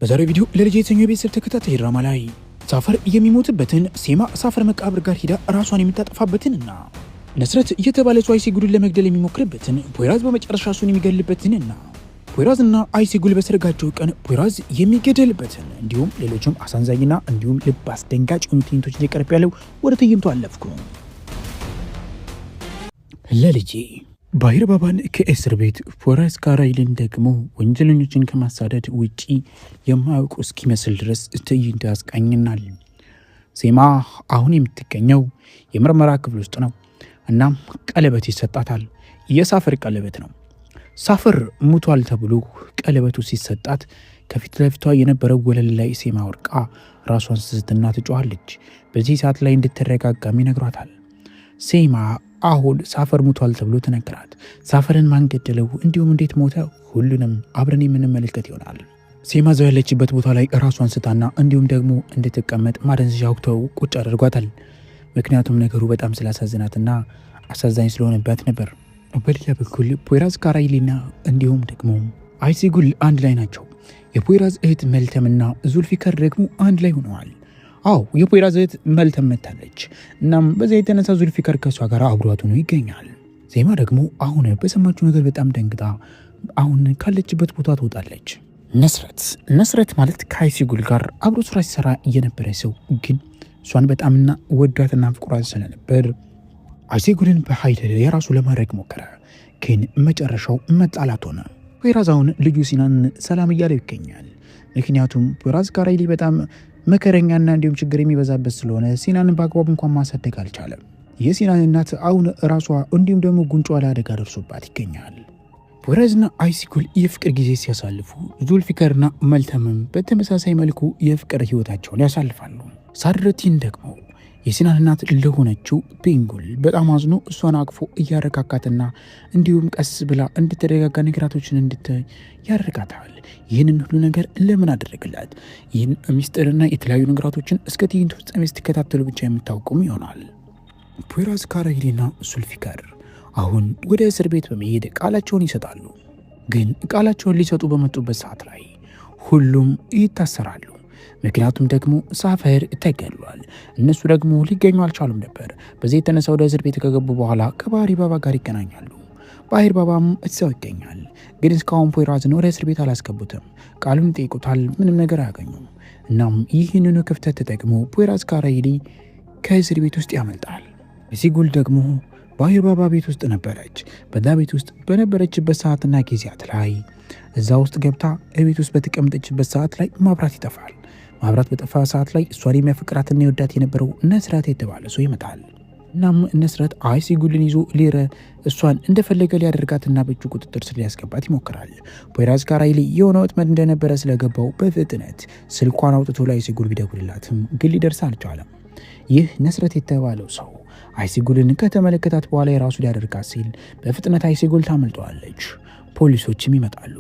በዛሬው ቪዲዮ ለልጅ የተሰኘው የቤተሰብ ተከታታይ ድራማ ላይ ሳፈር የሚሞትበትን ሴማ ሳፈር መቃብር ጋር ሂዳ ራሷን የምታጠፋበትንና ነስረት የተባለችው አይሴጉልን ለመግደል የሚሞክርበትን ፖይራዝ በመጨረሻ እሱን የሚገድልበትንና ፖይራዝና አይሴጉል በሰርጋቸው ቀን ፖይራዝ የሚገደልበትን እንዲሁም ሌሎችም አሳዛኝና እንዲሁም ልብ አስደንጋጭ ትዕይንቶች እየቀረብ ያለው ወደ ትዕይንቱ አለፍኩ። ለልጄ ባሂር ባባን ከእስር ቤት ፖይራዝ ካራይልን ደግሞ ወንጀለኞችን ከማሳደድ ውጪ የማያውቁ እስኪመስል ድረስ ትዕይንት ያስቃኝናል። ሴማ አሁን የምትገኘው የምርመራ ክፍል ውስጥ ነው። እናም ቀለበት ይሰጣታል። የሳፈር ቀለበት ነው። ሳፈር ሙቷል ተብሎ ቀለበቱ ሲሰጣት ከፊት ለፊቷ የነበረው ወለል ላይ ሴማ ወርቃ ራሷን ስትስትና ትጮኻለች። በዚህ ሰዓት ላይ እንድትረጋጋም ይነግሯታል። ሴማ አሁን ሳፈር ሙቷል ተብሎ ተነገራት። ሳፈርን ማን ገደለው፣ እንዲሁም እንዴት ሞተ፣ ሁሉንም አብረን የምንመለከት ይሆናል። ሴማ እዛው ያለችበት ቦታ ላይ ራሷን ስታና እንዲሁም ደግሞ እንድትቀመጥ ማደንዘዣ አውጥተው ቁጭ አድርጓታል። ምክንያቱም ነገሩ በጣም ስላሳዝናትና አሳዛኝ ስለሆነባት ነበር። በሌላ በኩል ፖይራዝ ካራይሊና እንዲሁም ደግሞ አይሴጉል አንድ ላይ ናቸው። የፖይራዝ እህት መልተምና ዙልፊከር ደግሞ አንድ ላይ ሆነዋል። አዎ የፖይራዝ እህት መልተም መታለች። እናም በዚያ የተነሳ ዙልፊከር ከሷ ጋር አብሯት ሆኖ ይገኛል። ዜማ ደግሞ አሁን በሰማችው ነገር በጣም ደንግጣ አሁን ካለችበት ቦታ ትወጣለች። ነስረት ማለት ከአይሴጉል ጋር አብሮ ስራ ሲሰራ እየነበረ ሰው ግን እሷን በጣምና ወዷትና ፍቅሯን ስለነበር አይሴጉልን በኃይል የራሱ ለማድረግ ሞከረ። ግን መጨረሻው መጣላት ሆነ። ፖይራዝ አሁን ልጁ ሲናን ሰላም እያለው ይገኛል። ምክንያቱም ፖይራዝ ካራይሊ በጣም መከረኛና እንዲሁም ችግር የሚበዛበት ስለሆነ ሲናንን በአግባቡ እንኳን ማሳደግ አልቻለም። የሲናን እናት አሁን ራሷ እንዲሁም ደግሞ ጉንጯ ላይ አደጋ ደርሶባት ይገኛል። ፖይራዝና አይሴጉል የፍቅር ጊዜ ሲያሳልፉ ዙልፊከርና መልተምም በተመሳሳይ መልኩ የፍቅር ህይወታቸውን ያሳልፋሉ። ሳድረቲን ደግሞ የሲናን እናት ለሆነችው ቤንጉል በጣም አዝኖ እሷን አቅፎ እያረጋጋትና እንዲሁም ቀስ ብላ እንድትረጋጋ ነገራቶችን እንድታይ ያደርጋታል። ይህንን ሁሉ ነገር ለምን አደረግላት? ይህን ሚስጥርና የተለያዩ ነገራቶችን እስከ ትዕይንቱ ፍጻሜ ስትከታተሉ ብቻ የምታውቁም ይሆናል። ፖይራዝ ካራይሊና ዙልፊከር አሁን ወደ እስር ቤት በመሄድ ቃላቸውን ይሰጣሉ። ግን ቃላቸውን ሊሰጡ በመጡበት ሰዓት ላይ ሁሉም ይታሰራሉ። ምክንያቱም ደግሞ ሳፈር ተገሏል። እነሱ ደግሞ ሊገኙ አልቻሉም ነበር። በዚህ የተነሳ ወደ እስር ቤት ከገቡ በኋላ ከባሂር ባባ ጋር ይገናኛሉ። ባሂር ባባም እዛው ይገኛል። ግን እስካሁን ፖይራዝን ወደ እስር ቤት አላስገቡትም። ቃሉን ይጠይቁታል፣ ምንም ነገር አያገኙም። እናም ይህንኑ ክፍተት ተጠቅሞ ፖይራዝ ካራይሊ ከእስር ቤት ውስጥ ያመልጣል። አይሴጉል ደግሞ ባሂር ባባ ቤት ውስጥ ነበረች። በዛ ቤት ውስጥ በነበረችበት ሰዓትና ጊዜያት ላይ እዛ ውስጥ ገብታ ቤት ውስጥ በተቀመጠችበት ሰዓት ላይ መብራት ይጠፋል። መብራት በጠፋ ሰዓት ላይ እሷን የሚያፈቅራትና የወዳት የነበረው ነስረት የተባለ ሰው ይመጣል። እናም ነስረት አይሴጉልን ይዞ እሷን እንደፈለገ ሊያደርጋትና በእጁ ቁጥጥር ስር ሊያስገባት ይሞክራል። ፖይራዝ ካራይሊ የሆነ ወጥመድ እንደነበረ ስለገባው በፍጥነት ስልኳን አውጥቶ ለአይሴጉል ቢደውልላትም ግን ሊደርስ አልቻለም። ይህ ነስረት የተባለው ሰው አይሴጉልን ከተመለከታት በኋላ የራሱ ሊያደርጋት ሲል በፍጥነት አይሴጉል ታመልጠዋለች። ፖሊሶችም ይመጣሉ።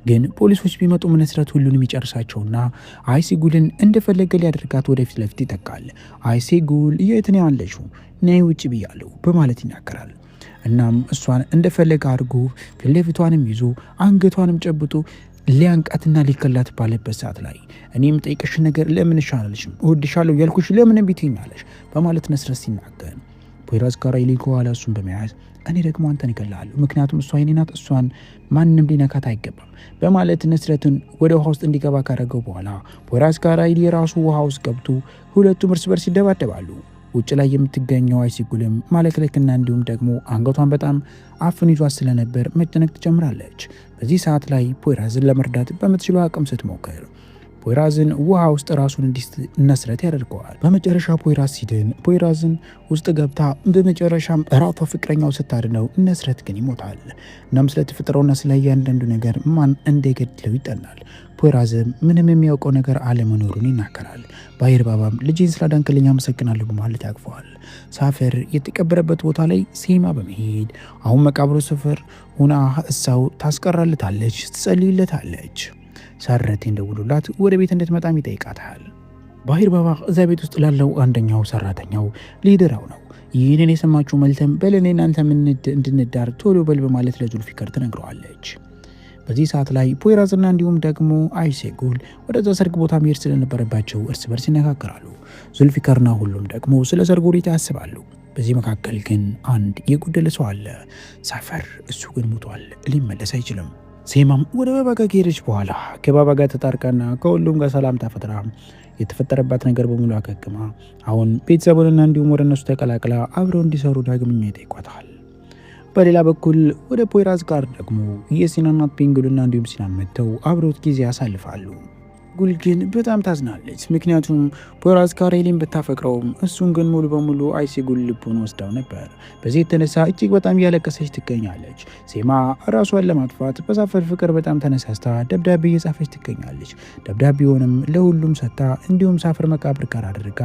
ግን ፖሊሶች ቢመጡም ነስረት ሁሉንም ይጨርሳቸውና አይሴጉልን እንደፈለገ ሊያደርጋት ወደፊት ለፊት ይጠቃል። አይሴጉል የት ነው ያለሽው? ነይ ውጭ ብያለሁ በማለት ይናገራል። እናም እሷን እንደፈለገ አድርጎ ፊት ለፊቷንም ይዞ አንገቷንም ጨብጦ ሊያንቃትና ሊከላት ባለበት ሰዓት ላይ እኔ የምጠይቅሽን ነገር ለምን እሻላለሽም? እወድሻለሁ ያልኩሽ ለምን እምቢ ትይኛለሽ? በማለት ነስረት ሲናገር ፖይራዝ ካራይሊ ከኋላ እሱን በመያዝ እኔ ደግሞ አንተን እገልሃለሁ፣ ምክንያቱም እሷ የኔ ናት፣ እሷን ማንም ሊነካት አይገባም በማለት ነስረትን ወደ ውሃ ውስጥ እንዲገባ ካደረገው በኋላ ፖይራዝ ካራይሊ የራሱ ውሃ ውስጥ ገብቶ ሁለቱም እርስ በርስ ይደባደባሉ። ውጭ ላይ የምትገኘው አይሴጉልም ማለክለክና እንዲሁም ደግሞ አንገቷን በጣም አፍን ይዟት ስለነበር መጨነቅ ትጀምራለች። በዚህ ሰዓት ላይ ፖይራዝን ለመርዳት በምትችለው አቅም ስትሞክር ፖይራዝን ውሃ ውስጥ ራሱን ነስረት ያደርገዋል። በመጨረሻ ፖይራዝ ሲድን ፖይራዝን ውስጥ ገብታ በመጨረሻም ራቷ ፍቅረኛው ስታድነው ነስረት ግን ይሞታል። እናም ስለተፈጠረውና ስለ እያንዳንዱ ነገር ማን እንደገድለው ይጠናል። ፖይራዝም ምንም የሚያውቀው ነገር አለመኖሩን ይናገራል። ባሂር ባባም ልጄን ስላዳንክልኝ አመሰግናለሁ በማለት ያቅፈዋል። ሳፈር የተቀበረበት ቦታ ላይ ሴማ በመሄድ አሁን መቃብሩ ስፍር ሁና እሳው ታስቀራለታለች፣ ትጸልይለታለች። ሳረቴን ደውሎላት ወደ ቤት እንድትመጣም ይጠይቃታል። ባሂር ባባ እዛ ቤት ውስጥ ላለው አንደኛው ሰራተኛው ሊደራው ነው። ይህንን የሰማችው መልተም በለኔ እናንተ እንድንዳር ቶሎ በል በማለት ለዙልፊከር ትነግረዋለች። በዚህ ሰዓት ላይ ፖይራዝና እንዲሁም ደግሞ አይሴጉል ወደዛ ሰርግ ቦታ መሄድ ስለነበረባቸው እርስ በርስ ይነጋገራሉ። ዙልፊከርና ሁሉም ደግሞ ስለ ሰርጉ ሁኔታ ያስባሉ። በዚህ መካከል ግን አንድ የጎደለ ሰው አለ። ሳፈር እሱ ግን ሞቷል፣ ሊመለስ አይችልም። ሴማም ወደ ባባ ጋር ከሄደች በኋላ ከባባ ጋር ተጣርቃና ከሁሉም ጋር ሰላም ተፈጥራ የተፈጠረባት ነገር በሙሉ አገግማ አሁን ቤተሰቡንና እንዲሁም ወደ እነሱ ተቀላቅላ አብረው እንዲሰሩ ዳግመኛ ይጠይቋታል። በሌላ በኩል ወደ ፖይራዝ ጋር ደግሞ የሲናን እናት ፒንጉልና እንዲሁም ሲናን መጥተው አብረውት ጊዜ ያሳልፋሉ። ጉል ግን በጣም ታዝናለች። ምክንያቱም ፖይራዝ ካራይሊን ብታፈቅረውም እሱን ግን ሙሉ በሙሉ አይሴጉል ልቡን ወስዳው ነበር። በዚህ የተነሳ እጅግ በጣም እያለቀሰች ትገኛለች። ሴማ ራሷን ለማጥፋት በሳፈር ፍቅር በጣም ተነሳስታ ደብዳቤ እየጻፈች ትገኛለች። ደብዳቤውንም ለሁሉም ሰጥታ እንዲሁም ሳፈር መቃብር ጋር አድርጋ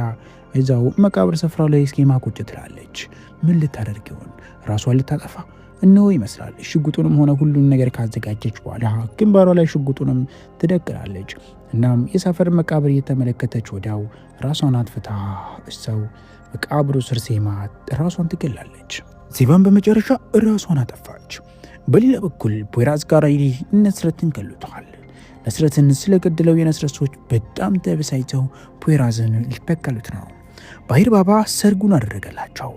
እዛው መቃብር ስፍራው ላይ ስኬማ ቁጭ ትላለች። ምን ልታደርግ ይሆን? ራሷን ልታጠፋ እነሆ ይመስላል። ሽጉጡንም ሆነ ሁሉን ነገር ካዘጋጀች በኋላ ግንባሯ ላይ ሽጉጡንም ትደቅናለች። እናም የሳፈር መቃብር እየተመለከተች ወዲያው ራሷን አጥፍታ እሰው መቃብሩ ስር ሴማ ራሷን ትገላለች። ሴባን በመጨረሻ ራሷን አጠፋች። በሌላ በኩል ፖይራዝ ካራይሊ ነስረትን ገሉታል። ነስረትን ስለገደለው የነስረት ሰዎች በጣም ተበሳጭተው ፖይራዝን ሊበቀሉት ነው። ባህር ባባ ሰርጉን አደረገላቸው።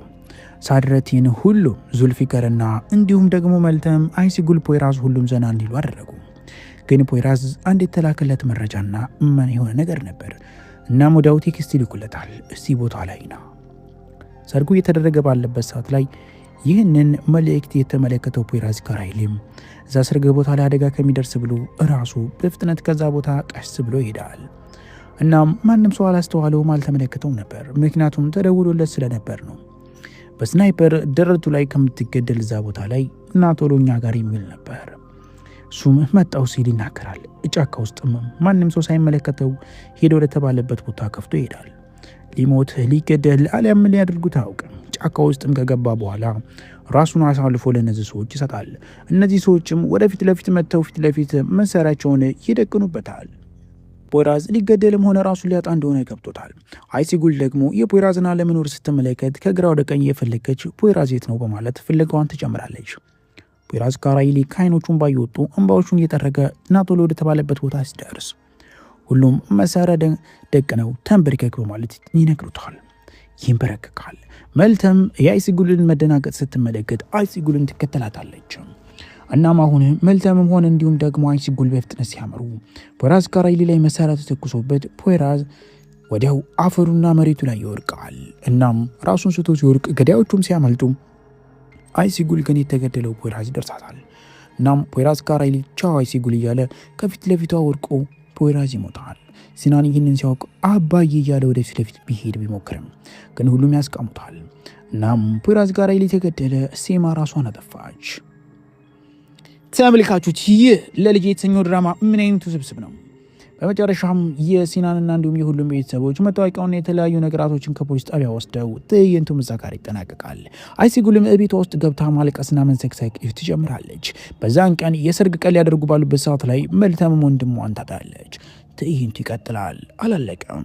ሳድረቲን ሁሉም ዙልፊከርና እንዲሁም ደግሞ መልተም አይሲጉል ፖይራዝ ሁሉም ዘና እንዲሉ አደረጉ። ግን ፖይራዝ አንድ የተላከለት መረጃና ምን የሆነ ነገር ነበር። እናም ወዲያው ቴክስት ይልኩለታል። እዚህ ቦታ ላይ ና። ሰርጉ እየተደረገ ባለበት ሰዓት ላይ ይህንን መልእክት የተመለከተው ፖይራዝ ካራይሊም እዛ ሰርግ ቦታ ላይ አደጋ ከሚደርስ ብሎ ራሱ በፍጥነት ከዛ ቦታ ቀስ ብሎ ይሄዳል። እናም ማንም ሰው አላስተዋለውም፣ አልተመለከተውም ነበር። ምክንያቱም ተደውሎለት ስለነበር ነው። በስናይፐር ደረቱ ላይ ከምትገደል እዛ ቦታ ላይ እና ቶሎ እኛ ጋር የሚል ነበር። እሱም መጣው ሲል ይናገራል። ጫካ ውስጥም ማንም ሰው ሳይመለከተው ሄዶ ወደ ተባለበት ቦታ ከፍቶ ይሄዳል። ሊሞት ሊገደል አሊያም ምን ሊያደርጉት አያውቅም። ጫካ ውስጥም ከገባ በኋላ ራሱን አሳልፎ ለነዚህ ሰዎች ይሰጣል። እነዚህ ሰዎችም ወደፊት ለፊት መጥተው ፊት ለፊት መሳሪያቸውን ይደቅኑበታል። ፖይራዝ ሊገደልም ሆነ ራሱን ሊያጣ እንደሆነ ገብቶታል። አይሲጉል ደግሞ የፖይራዝን አለመኖር ስትመለከት ከግራ ወደ ቀኝ እየፈለገች ፖይራዝ የት ነው በማለት ፍለጋዋን ትጨምራለች። ፖይራዝ ካራይሊ ከዓይኖቹን ባይወጡ እንባዎቹን እየጠረገ ናቶሎ ወደ ተባለበት ቦታ ሲደርስ ሁሉም መሳሪያ ደቅነው ተንበርከክ በማለት ይነግሩታል። ይንበረከካል። መልተም የአይሲጉልን መደናገጥ ስትመለከት አይሲጉልን ትከተላታለች። እናም አሁን መልተምም ሆነ እንዲሁም ደግሞ አይሲጉል በፍጥነት ሲያመሩ ፖይራዝ ካራይሊ ላይ መሳሪያ ተተኩሶበት ፖይራዝ ወዲያው አፈሩና መሬቱ ላይ ይወርቃል። እናም ራሱን ስቶ ሲወርቅ ገዳዮቹም ሲያመልጡ አይሲጉል ግን የተገደለው ፖይራዝ ይደርሳታል። እናም ፖይራዝ ካራይሊ ቻው አይሲጉል እያለ ከፊት ለፊቷ ወርቆ ፖይራዝ ይሞታል። ሲናን ይህንን ሲያውቅ አባዬ እያለ ወደፊት ለፊት ቢሄድ ቢሞክርም ግን ሁሉም ያስቃሙታል። እናም ፖይራዝ ካራይሊ ተገደለ። ሴማ ራሷን አጠፋች። ተመልካቾች ይህ ለልጅ የተሰኘው ድራማ ምን አይነቱ ስብስብ ነው። በመጨረሻም የሲናንና እንዲሁም የሁሉም ቤተሰቦች መታወቂያውና የተለያዩ ነገራቶችን ከፖሊስ ጣቢያ ወስደው ትዕይንቱ እዛ ጋር ይጠናቀቃል። አይሲጉልም ቤቷ ውስጥ ገብታ ማልቀስና መንሰቅሰቅ ትጀምራለች። በዛን ቀን የሰርግ ቀን ሊያደርጉ ባሉበት ሰዓት ላይ መልተምም ወንድሟን ታጣለች። ትዕይንቱ ይቀጥላል። አላለቀም።